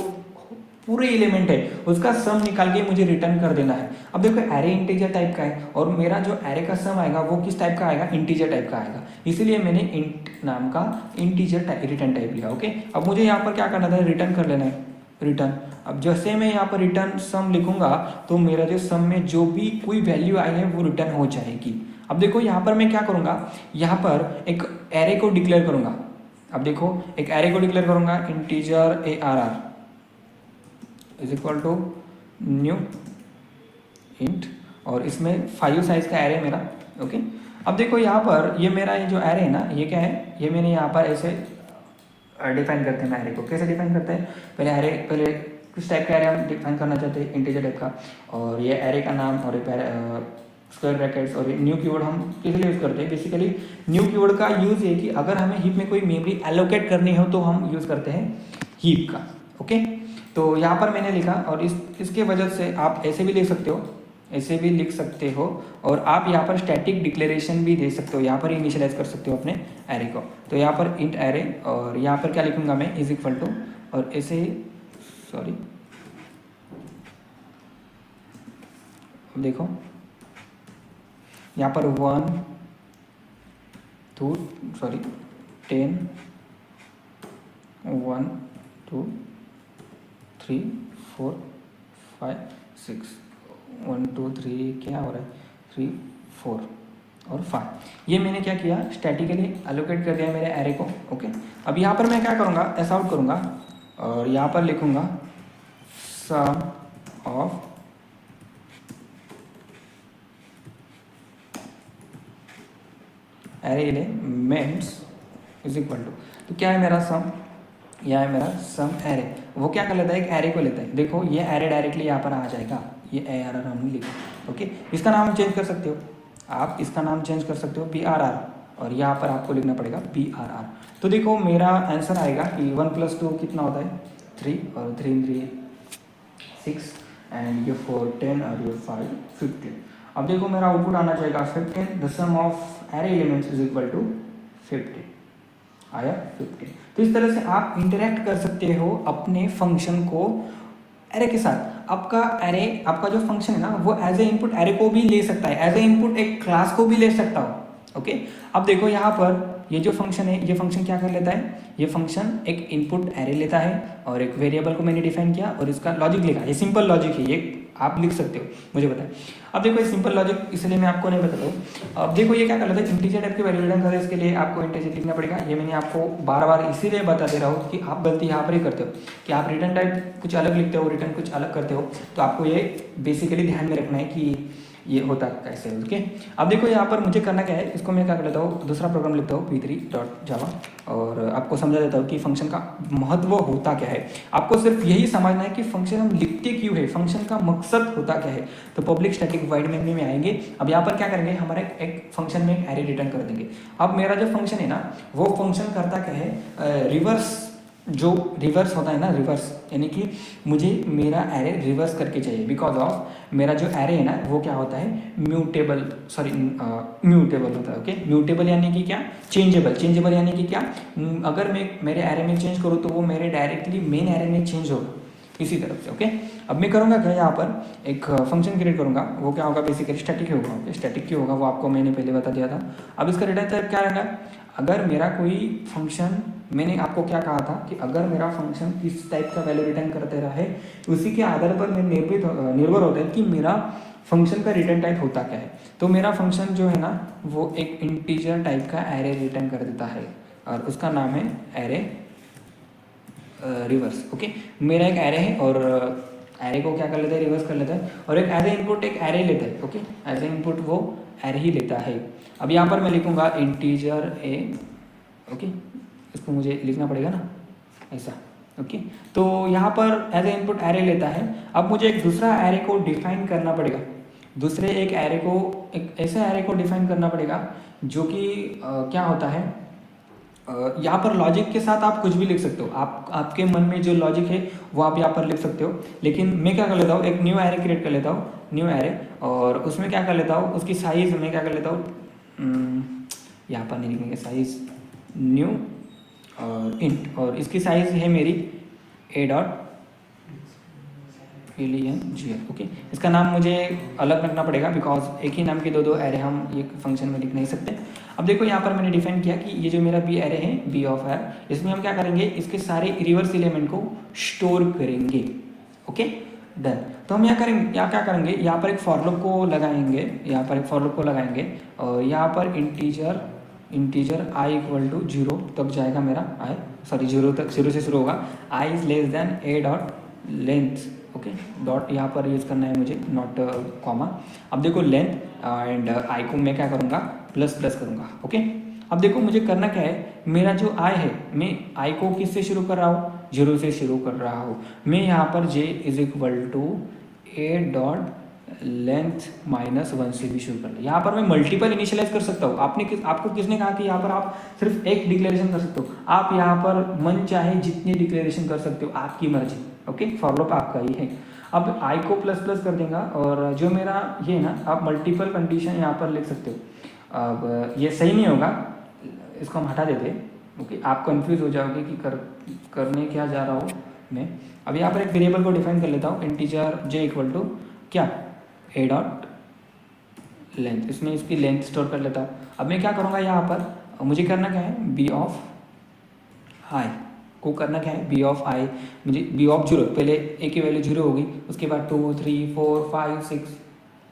पूरे एलिमेंट है उसका सम निकाल के मुझे रिटर्न कर देना है। अब देखो एरे इंटीजर टाइप का है, और मेरा जो एरे का सम आएगा वो किस टाइप का आएगा, इंटीजर टाइप का आएगा, इसीलिए मैंने इंट नाम का इंटीजर रिटर्न टाइप लिया। ओके, अब मुझे यहाँ पर क्या करना था, रिटर्न कर लेना है, रिटर्न। अब जैसे मैं यहाँ पर रिटर्न सम लिखूंगा तो मेरा जो सम में जो भी कोई वैल्यू आई है वो रिटर्न हो जाएगी। अब देखो यहाँ पर मैं क्या करूँगा, यहाँ पर एक एरे को डिक्लेयर करूँगा। अब देखो एक एरे को डिक्लेयर करूँगा, integer ARR is equal to new int, और इसमें 5 साइज का एरे मेरा। ओके, अब देखो यहाँ पर ये मेरा ये जो एरे है ना, ये क्या है, ये मैंने यहाँ पर ऐसे डिफाइन करते हैं। एरे को कैसे डिफाइन करते हैं, पहले किस टाइप का एरे हम डिफाइन करना चाहते हैं, इंटीजर टाइप का, और ये एरे का नाम और स्क्वायर ब्रैकेट्स, और न्यू कीवर्ड हम किस लिए यूज़ करते हैं, बेसिकली न्यू कीवर्ड का यूज़ ये कि अगर हमें हीप में कोई मेमोरी एलोकेट करनी हो तो हम यूज़ करते हैं हीप का। ओके, तो यहाँ पर मैंने लिखा, और इसके वजह से आप ऐसे भी लिख सकते हो, ऐसे भी लिख सकते हो। और आप यहाँ पर स्टैटिक डिक्लेरेशन भी दे सकते हो, यहाँ पर इनिशियलाइज कर सकते हो अपने एरे को। तो यहाँ पर इंट एरे, और यहाँ पर क्या लिखूंगा मैं, इज इक्वल टू, और ऐसे ही सॉरी देखो यहाँ पर 1 2 सॉरी 10 1 2 3 4 5 6 1 2 3 क्या हो रहा है 3 4 और 5, ये मैंने क्या किया, स्टैटिकली एलोकेट कर दिया मेरे एरे को। ओके, अब यहाँ पर मैं क्या करूँगा, एस आउट करूँगा और यहाँ पर लिखूँगा sum of array elements is equal to, तो क्या है मेरा सम, यह है मेरा सम एरे। वो क्या कर लेता है, एक एरे को लेता है। देखो ये एरे डायरेक्टली यहाँ पर आ जाएगा, ये ए आर आर हमने लिखा। ओके, इसका नाम चेंज कर सकते हो आप, इसका नाम चेंज कर सकते हो पी आर आर, और यहाँ पर आपको लिखना पड़ेगा पी आर आर। तो देखो मेरा आंसर आएगा कि 1 + 2 कितना होता है 3, और 3 3 6, एंड ये 4 10, और ये 5 15। अब देखो मेरा आउटपुट आना चाहिएगा 15, the sum of array elements is equal to 15, आया 15। तो इस तरह से आप इंटरेक्ट कर सकते हो अपने फंक्शन को एरे के साथ। आपका एरे, आपका जो फंक्शन है ना, वो एज ए इनपुट एरे को भी ले सकता है, एज ए इनपुट एक क्लास को भी ले सकता हो। ओके, अब देखो यहाँ पर ये जो फंक्शन है, ये फंक्शन क्या कर लेता है, ये फंक्शन एक इनपुट एरे लेता है और एक वेरिएबल को मैंने डिफाइन किया और इसका लॉजिक लिखा। ये सिंपल लॉजिक है, ये आप लिख सकते हो, मुझे पता है। अब देखो ये सिंपल लॉजिक इसलिए मैं आपको नहीं बताता हूँ। अब देखो ये क्या कर लेता है, इंटीजर टाइप की वैल्यू रिटर्न करे, इसके लिए आपको इंटीजर लिखना पड़ेगा। ये मैंने आपको बार बार इसीलिए बता दे रहा हूँ कि आप गलती यहाँ पर ही करते हो कि आप रिटर्न टाइप कुछ अलग लिखते हो, रिटर्न कुछ अलग करते हो। तो आपको ये बेसिकली ध्यान में रखना है कि ये होता कैसे है। ओके, अब देखो यहाँ पर मुझे करना क्या है, इसको मैं क्या कर लेता हूँ, दूसरा प्रोग्राम लिखता हूँ p3.java, और आपको समझा देता हूँ कि फंक्शन का महत्व होता क्या है। आपको सिर्फ यही समझना है कि फंक्शन हम लिखते क्यों है, फंक्शन का मकसद होता क्या है। तो पब्लिक स्टैटिक वॉइड मेमोरी में आएंगे। अब यहाँ पर क्या करेंगे, हमारा एक फंक्शन में एक एरे रिटर्न कर देंगे। अब मेरा जो फंक्शन है ना, वो फंक्शन करता क्या है, रिवर्स, जो रिवर्स होता है ना, रिवर्स यानी कि मुझे मेरा एरे रिवर्स करके चाहिए, बिकॉज ऑफ मेरा जो एरे है ना, वो क्या होता है, म्यूटेबल, सॉरी म्यूटेबल होता है। ओके, म्यूटेबल यानी कि क्या, चेंजेबल, चेंजेबल यानी कि क्या, अगर मैं मेरे एरे में चेंज करूँ तो वो मेरे डायरेक्टली मेन एरे में चेंज होगा इसी तरफ से। ओके, अब मैं करूँगा क्या, यहाँ पर एक फंक्शन क्रिएट करूँगा, वो क्या होगा, बेसिकली स्टैटिक ही होगा। ओके, स्टैटिक ही होगा, वो आपको मैंने पहले बता दिया था। अब इसका रिटर्न टाइप क्या रहेगा, अगर मेरा कोई फंक्शन, मैंने आपको क्या कहा था कि अगर मेरा फंक्शन किस टाइप का वैल्यू रिटर्न करते रहे, उसी के आधार पर मैं निर्भर होता है कि मेरा फंक्शन का रिटर्न टाइप होता क्या है। तो मेरा फंक्शन जो है ना, वो एक इंटीजर टाइप का एरे रिटर्न कर देता है और उसका नाम है एरे रिवर्स। ओके, मेरा एक एरे है और एरे को क्या कर लेता है, रिवर्स कर लेता है, और एक एज ए इनपुट एक एरे लेता है। ओके, एज ए इनपुट वो एरे ही लेता है। अब यहाँ पर मैं लिखूंगा इंटीजर ए। ओके, इसको मुझे लिखना पड़ेगा ना ऐसा। ओके, तो यहाँ पर एज ए इनपुट एरे लेता है। अब मुझे एक दूसरा एरे को डिफाइन करना पड़ेगा, दूसरे एक एरे को, एक ऐसे एरे को डिफाइन करना पड़ेगा जो कि क्या होता है, यहाँ पर लॉजिक के साथ आप कुछ भी लिख सकते हो। आपके मन में जो लॉजिक है वो आप यहाँ पर लिख सकते हो। लेकिन मैं क्या कर लेता हूँ, एक न्यू एरे क्रिएट कर लेता हूँ, न्यू एरे, और उसमें क्या कर लेता हूँ, उसकी साइज मैं क्या कर लेता हूँ, यहाँ पर नहीं लिखेंगे साइज, न्यू और इंट, और इसकी साइज है मेरी a.alien.gl। ओके, इसका नाम मुझे अलग रखना पड़ेगा बिकॉज एक ही नाम के दो एरे हम एक फंक्शन में लिख नहीं सकते। अब देखो यहाँ पर मैंने डिफाइन किया कि ये जो मेरा बी एरे है, बी ऑफ आर, इसमें हम क्या करेंगे, इसके सारे रिवर्स एलिमेंट को स्टोर करेंगे। Okay, done. तो हम यहाँ करेंगे, यहाँ क्या करेंगे, यहाँ पर एक फॉर लूप को लगाएंगे, यहाँ पर एक फॉर लूप को लगाएंगे, और यहाँ पर इंटीजर i इक्वल टू 0 तक जाएगा मेरा, i सॉरी 0 तक, 0 से शुरू होगा, i is less then a dot length. Okay, dot यहाँ पर यूज़ करना है मुझे, नॉट कॉमा। अब देखो लेंथ एंड i को मैं क्या करूँगा, प्लस करूँगा। ओके, अब देखो मुझे करना क्या है, मेरा जो i है, मैं i को किससे शुरू कर रहा हूँ, 0 से शुरू कर रहा हूँ। मैं यहाँ पर j is equal to a dot length -1 से भी शुरू कर ले। यहाँ पर मैं मल्टीपल इनिशियलाइज कर सकता हूँ। आपको किसने कहा कि यहाँ पर आप सिर्फ एक डिक्लेरेशन कर सकते हो, आप यहाँ पर मन चाहे जितनी डिक्लेरेशन कर सकते हो, आपकी मर्जी। ओके, फॉर लूप आपका ही है। अब आई को प्लस प्लस कर देगा और जो मेरा ये है ना, आप मल्टीपल कंडीशन यहाँ पर लिख सकते हो। अब ये सही नहीं होगा, इसको हम हटा देते हैं, ओके। आप कंफ्यूज हो जाओगे कि करने क्या जा रहा हूँ मैं। अब यहाँ पर एक वेरिएबल को डिफाइन कर लेता हूँ, इंटीजर जे इक्वल टू क्या, ए डॉट लेंथ, इसमें इसकी लेंथ स्टोर कर लेता हूँ। अब मैं क्या करूँगा यहाँ पर, मुझे करना क्या है, बी ऑफ आई को करना क्या है, बी ऑफ आई, मुझे बी ऑफ जीरो, पहले ए की वैल्यू जीरो होगी, उसके बाद 2 3 4 5 6,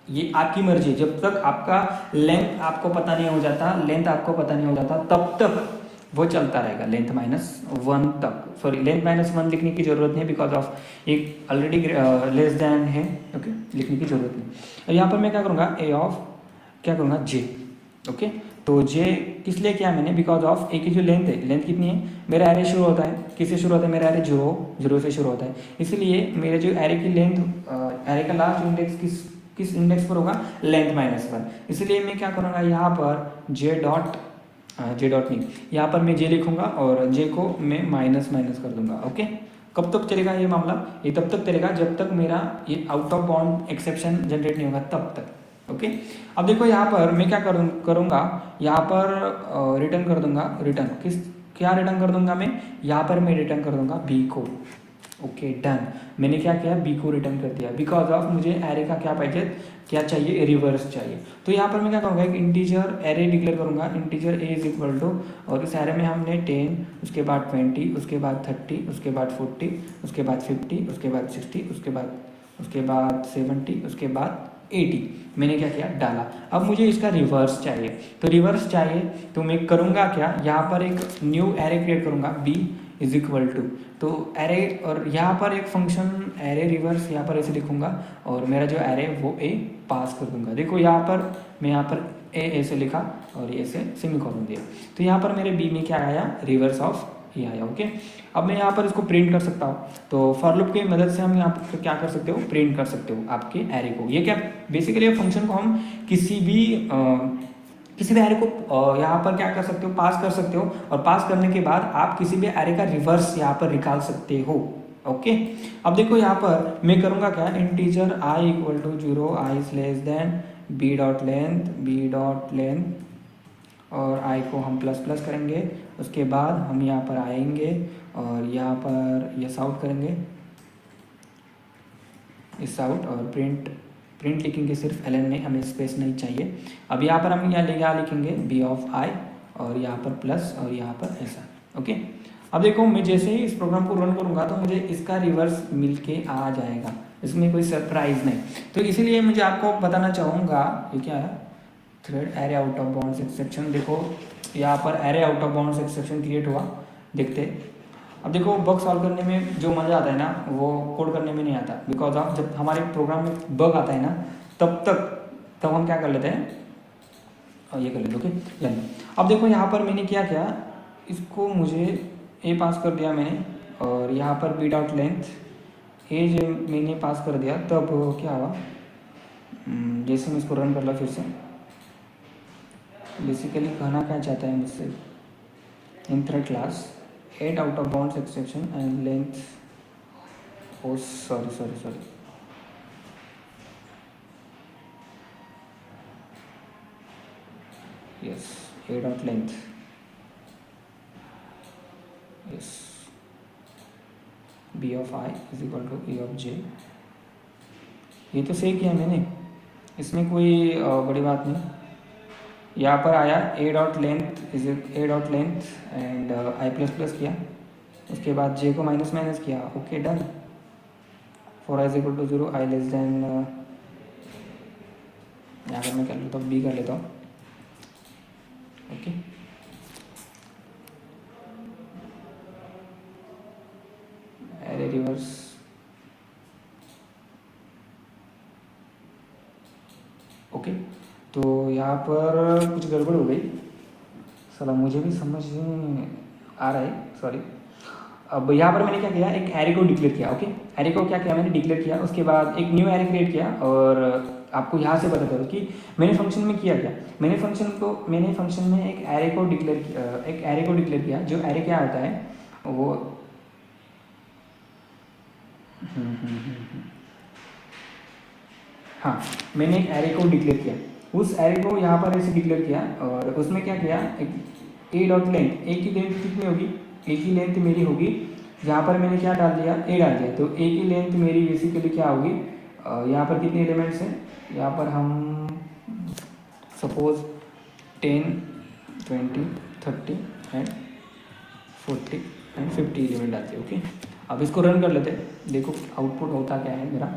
ये आपकी मर्जी है। जब तक आपका लेंथ आपको पता नहीं हो जाता, लेंथ आपको पता नहीं हो जाता, तब तक वो चलता रहेगा लेंथ -1 तक। सॉरी, लेंथ -1 लिखने की ज़रूरत नहीं, बिकॉज ऑफ एक ऑलरेडी लेस देन है, ओके, लिखने की ज़रूरत नहीं। और यहाँ पर मैं क्या करूँगा, ए ऑफ क्या करूँगा, जे, ओके। तो जे किस लिए किया मैंने, बिकॉज ऑफ ए की जो लेंथ है, लेंथ कितनी है, मेरा एरे शुरू होता है, किससे शुरू होता है, मेरा एरे जीरो से शुरू होता है, इसलिए मेरे जो एरे की लेंथ, एरे का लास्ट इंडेक्स किस इंडेक्स पर होगा, लेंथ -1। इसलिए मैं क्या करूँगा यहाँ पर जे डॉट नहीं, यहाँ पर मैं जे लिखूँगा और जे को मैं माइनस कर दूंगा, ओके। कब तक चलेगा ये मामला, ये तब तक चलेगा जब तक मेरा ये out of bound exception generate नहीं होगा, तब तक, ओके। अब देखो यहाँ पर मैं क्या करूँगा, यहाँ पर रिटर्न कर दूंगा, क्या रिटर्न कर दूंगा मैं, यहाँ पर मैं रिटर्न कर दूंगा बी को, ओके डन। मैंने क्या किया, बी को रिटर्न कर दिया, बिकॉज ऑफ मुझे एरे का क्या चाहिए, रिवर्स चाहिए। तो यहाँ पर मैं क्या करूँगा, एक इंटीजर एरे डिक्लेयर करूँगा, integer a is equal to, और इस एरे में हमने 10, उसके बाद 20, उसके बाद 30, उसके बाद 40, उसके बाद 50, उसके बाद 60, उसके बाद 70, उसके बाद 80, मैंने क्या किया, डाला। अब मुझे इसका रिवर्स चाहिए, तो रिवर्स चाहिए तो मैं करूँगा क्या, यहाँ पर एक न्यू एरे क्रिएट करूँगा, बी इज इक्वल टू, तो एरे, और यहाँ पर एक फंक्शन एरे रिवर्स यहाँ पर ऐसे लिखूँगा, और मेरा जो एरे वो ए पास कर दूंगा। देखो यहाँ पर मैं यहाँ पर ए ऐसे लिखा और ऐसे सेमीकोलन दिया, तो यहाँ पर मेरे बी में क्या आया, रिवर्स ऑफ ये आया, ओके। अब मैं यहाँ पर इसको प्रिंट कर सकता हूँ, तो फॉर लूप की मदद से हम यहाँ पर क्या कर सकते हो, प्रिंट कर सकते हो आपके एरे को। ये क्या, बेसिकली फंक्शन को हम किसी भी एरे को यहाँ पर क्या कर सकते हो, पास कर सकते हो, और पास करने के बाद आप किसी भी एरे का रिवर्स यहाँ पर निकाल सकते हो, ओके। अब देखो यहाँ पर मैं करूँगा क्या, integer i equal to 0, i is less than b dot length, और आई को हम प्लस प्लस करेंगे, उसके बाद हम यहाँ पर आएंगे और यहाँ पर यस आउट करेंगे, इस आउट, और प्रिंट लिखेंगे सिर्फ एलन में, हमें स्पेस नहीं चाहिए। अब यहाँ पर हम यहाँ लिखेंगे बी ऑफ आई, और यहाँ पर प्लस, और यहाँ पर ऐसा, ओके। अब देखो मैं जैसे ही इस प्रोग्राम को रन करूँगा तो मुझे इसका रिवर्स मिलके आ जाएगा, इसमें कोई सरप्राइज नहीं। तो इसीलिए मुझे आपको बताना चाहूँगा, ये क्या है, thread array out of bounds exception. देखो यहाँ पर array out of bounds exception create हुआ, देखते। अब देखो बग सॉल्व करने में जो मज़ा आता है ना, वो कोड करने में नहीं आता, बिकॉज ऑफ जब हमारे प्रोग्राम में बग आता है ना, तब हम क्या कर लेते हैं, और ये कर लेते, ओके डन। अब देखो यहाँ पर मैंने क्या किया, इसको मुझे ए पास कर दिया मैंने, और यहाँ पर बी डॉट लेंथ ए जो मैंने पास कर दिया, तब क्या हुआ, जैसे मैं इसको रन कर ला फिर से, बेसिकली कहना क्या चाहता है मुझसे, in thread class 8 out of bounds exception and length, oh sorry yes, a dot length, yes, b of i is equal to a of j. ये तो सही किया मैंने, इसमें कोई बड़ी बात नहीं। यहाँ पर आया a dot length and i plus plus किया, उसके बाद जे को माइनस किया, okay done. For i is equal to 0, i less than, यहाँ पर मैं कर लेता हूँ, बी कर लेता हूँ, ओके। Array reverse, okay. तो यहाँ पर कुछ गड़बड़ हो गई, साला मुझे भी समझ नहीं आ रहा है, सॉरी। अब यहाँ पर मैंने क्या किया, एक एरे को डिक्लेयर किया, ओके। एरे को क्या किया मैंने, डिक्लेयर किया, उसके बाद एक न्यू एरे क्रिएट किया, और आपको यहाँ से पता करो कि मैंने फंक्शन में किया क्या। मैंने फंक्शन में एक एरे को डिक्लेयर किया, जो एरे क्या होता है वो हाँ, मैंने एक एरे को डिक्लेयर किया, उस एरे को यहाँ पर ऐसे डिक्लेयर किया और उसमें क्या किया, ए डॉट लेंथ, ए की लेंथ कितनी होगी, ए की लेंथ मेरी होगी, यहाँ पर मैंने क्या डाल दिया, ए डाल दिया, तो ए की लेंथ मेरी बेसिकली क्या होगी, यहाँ पर कितने एलिमेंट्स हैं, यहाँ पर हम सपोज 10, 20, 30 एंड 40 एंड 50 एलिमेंट आते हैं। ओके, अब इसको रन कर लेते हैं, देखो आउटपुट होता क्या है मेरा,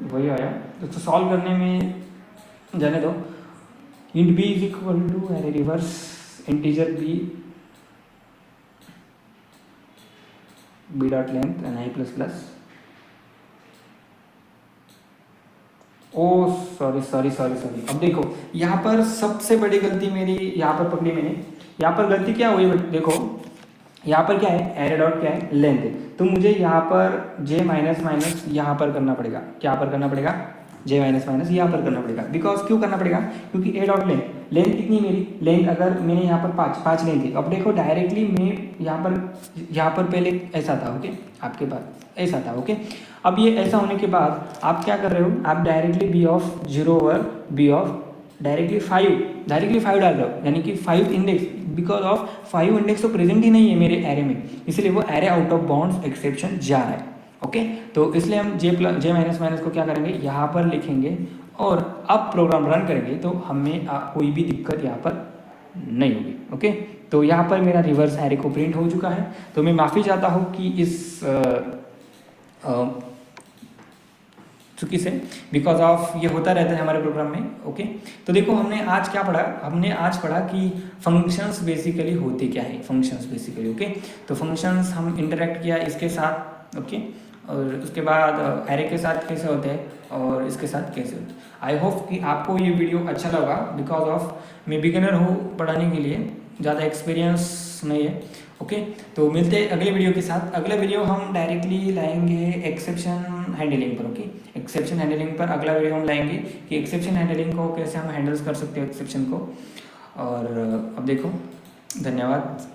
वही आया। तो सॉल्व करने में जाने दो, int b is equal to array reverse integer b dot length n i plus plus, oh sorry, अब देखो यहाँ पर सबसे बड़ी गलती मेरी यहाँ पर पकड़ी मैंने, यहाँ पर गलती क्या हुई देखो, यहाँ पर क्या है, एरे डॉट क्या है, लेंथ है, तो मुझे यहाँ पर जे माइनस माइनस यहाँ पर करना पड़ेगा, क्या पर करना पड़ेगा, जे माइनस माइनस यहाँ पर करना पड़ेगा, बिकॉज क्यों करना पड़ेगा, क्योंकि ए डॉट लेंथ कितनी मेरी लेंथ, अगर मैंने यहाँ पर पाँच लेंथ थी, अब देखो डायरेक्टली मैं यहाँ पर पहले ऐसा था, ओके, आपके पास ऐसा था, ओके, अब ये ऐसा होने के बाद आप क्या कर रहे हो, आप directly b of 0 over b of directly 5 डाल रहे हो, यानी कि 5 इंडेक्स, बिकॉज ऑफ 5 इंडेक्स तो प्रेजेंट ही नहीं है मेरे एरे में, इसलिए वो array out of bounds exception जा रहा है। ओके, तो इसलिए हम जे माइनस माइनस को क्या करेंगे, यहाँ पर लिखेंगे और अब प्रोग्राम रन करेंगे तो हमें कोई भी दिक्कत यहाँ पर नहीं होगी। ओके, तो यहाँ पर मेरा रिवर्स एरे को प्रिंट हो चुका है, तो मैं माफ़ी चाहता हूँ कि इस चूँकि से बिकॉज ऑफ ये होता रहता है हमारे प्रोग्राम में। ओके, तो देखो हमने आज क्या पढ़ा, हमने आज पढ़ा कि फंक्शंस बेसिकली होते क्या है, फंक्शंस बेसिकली। ओके, तो फंक्शंस हम इंटरेक्ट किया इसके साथ, ओके, और उसके बाद एरे के साथ कैसे होते हैं और इसके साथ कैसे होते हैं। आई होप कि आपको ये वीडियो अच्छा लगा, बिकॉज ऑफ मैं बिगिनर हूँ पढ़ाने के लिए, ज़्यादा एक्सपीरियंस नहीं है। ओके, तो मिलते हैं अगले वीडियो के साथ। अगला वीडियो हम डायरेक्टली लाएंगे एक्सेप्शन हैंडलिंग पर। ओके, एक्सेप्शन हैंडलिंग पर अगला वीडियो हम लाएंगे कि एक्सेप्शन हैंडलिंग को कैसे हम हैंडल्स कर सकते हैं एक्सेप्शन को। और अब देखो, धन्यवाद।